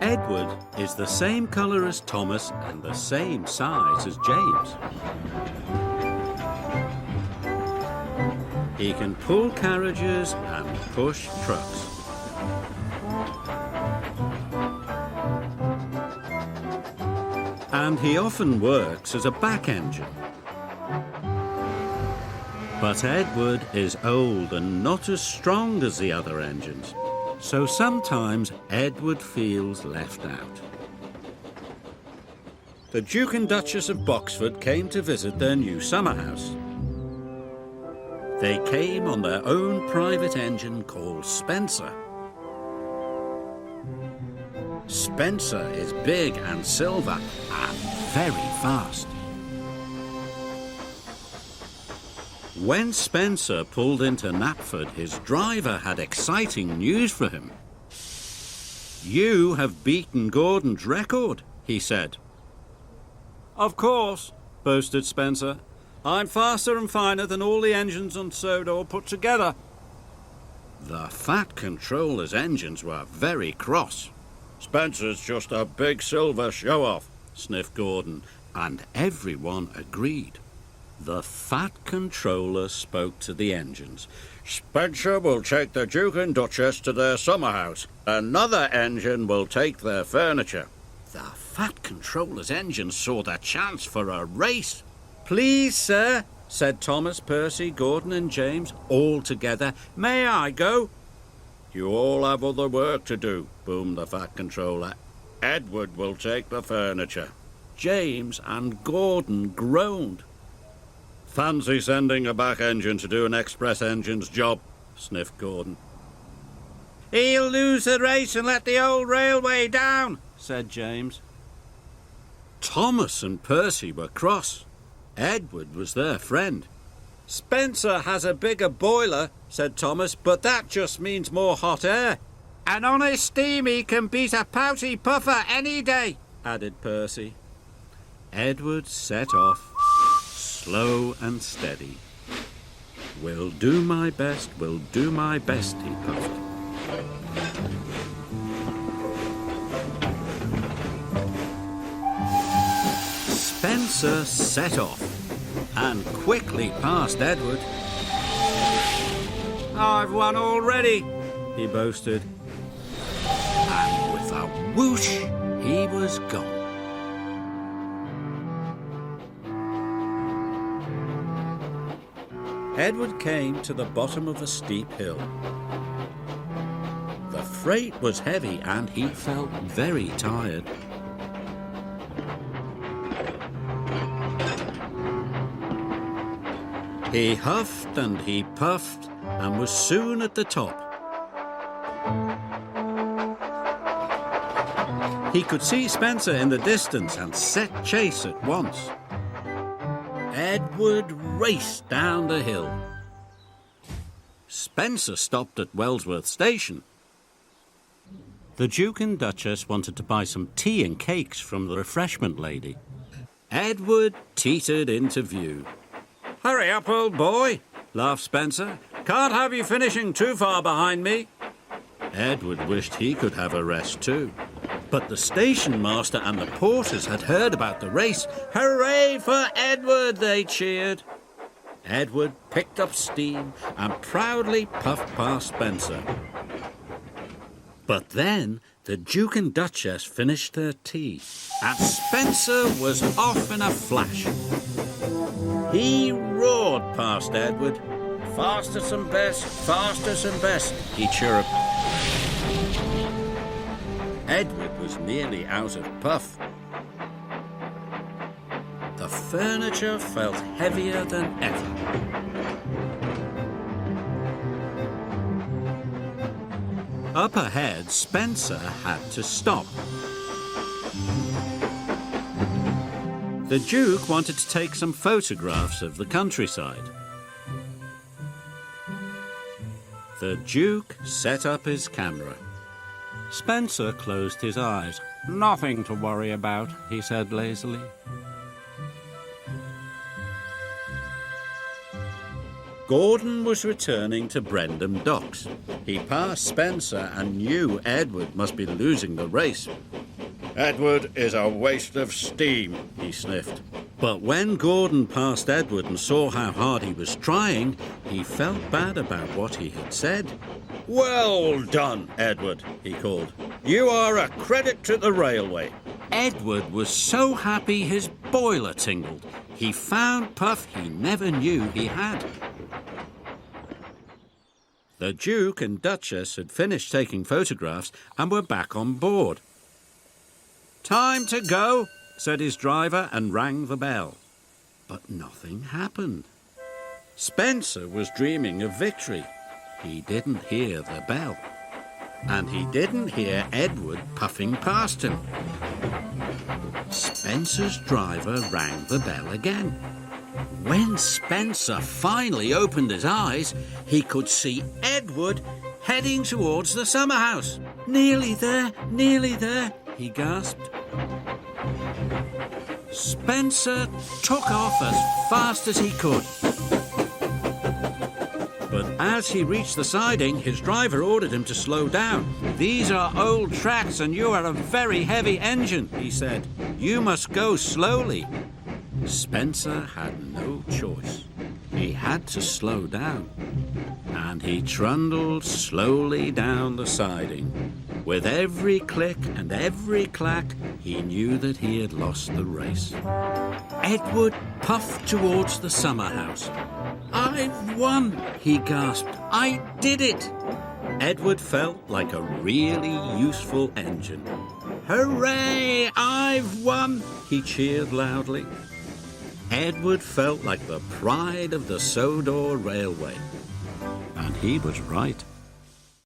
Edward is the same colour as Thomas and the same size as James. He can pull carriages and push trucks. And he often works as a back engine. But Edward is old and not as strong as the other engines, so sometimes Edward feels left out. The Duke and Duchess of Boxford came to visit their new summer house. They came on their own private engine called Spencer. Spencer is big and silver and very fast. When Spencer pulled into Knapford, his driver had exciting news for him. "You have beaten Gordon's record," he said. "Of course," boasted Spencer. "I'm faster and finer than all the engines on Sodor put together." The Fat Controller's engines were very cross. "Spencer's just a big silver show-off," sniffed Gordon, and everyone agreed. The Fat Controller spoke to the engines. "Spencer will take the Duke and Duchess to their summer house. Another engine will take their furniture." The Fat Controller's engines saw the chance for a race. "Please, sir," said Thomas, Percy, Gordon and James, all together. "May I go?" "You all have other work to do," boomed the Fat Controller. "Edward will take the furniture." James and Gordon groaned. "Fancy sending a back engine to do an express engine's job," sniffed Gordon. "He'll lose the race and let the old railway down," said James. Thomas and Percy were cross. Edward was their friend. "Spencer has a bigger boiler," said Thomas, "but that just means more hot air." "And on his steam he can beat a pouty puffer any day," added Percy. Edward set off, slow and steady. "Will do my best, will do my best," he puffed. Spencer set off and quickly passed Edward. "I've won already," he boasted. And with a whoosh, he was gone. Edward came to the bottom of a steep hill. The freight was heavy and he felt very tired. He huffed and he puffed and was soon at the top. He could see Spencer in the distance and set chase at once. Edward raced down the hill. Spencer stopped at Wellsworth Station. The Duke and Duchess wanted to buy some tea and cakes from the refreshment lady. Edward teetered into view. "Hurry up, old boy," laughed Spencer. "Can't have you finishing too far behind me." Edward wished he could have a rest too. But the station master and the porters had heard about the race. "Hooray for Edward!" they cheered. Edward picked up steam and proudly puffed past Spencer. But then the Duke and Duchess finished their tea, and Spencer was off in a flash. He roared past Edward. "Fastest and best," he chirruped. Edward was nearly out of puff. The furniture felt heavier than ever. Up ahead, Spencer had to stop. The Duke wanted to take some photographs of the countryside. The Duke set up his camera. Spencer closed his eyes. "Nothing to worry about," he said lazily. Gordon was returning to Brendam Docks. He passed Spencer and knew Edward must be losing the race. "Edward is a waste of steam," he sniffed. But when Gordon passed Edward and saw how hard he was trying, he felt bad about what he had said. "Well done, Edward," he called. "You are a credit to the railway." Edward was so happy his boiler tingled. He found puff he never knew he had. The Duke and Duchess had finished taking photographs and were back on board. "Time to go," said his driver and rang the bell. But nothing happened. Spencer was dreaming of victory. He didn't hear the bell. And he didn't hear Edward puffing past him. Spencer's driver rang the bell again. When Spencer finally opened his eyes, he could see Edward heading towards the summer house. Nearly there, he gasped. Spencer took off as fast as he could. But as he reached the siding, his driver ordered him to slow down. "These are old tracks and you are a very heavy engine," he said. "You must go slowly." Spencer had no choice. He had to slow down. And he trundled slowly down the siding. With every click and every clack, he knew that he had lost the race. Edward puffed towards the summer house. "I've won," he gasped. "I did it." Edward felt like a really useful engine. "Hooray! I've won!" he cheered loudly. Edward felt like the pride of the Sodor Railway. And he was right.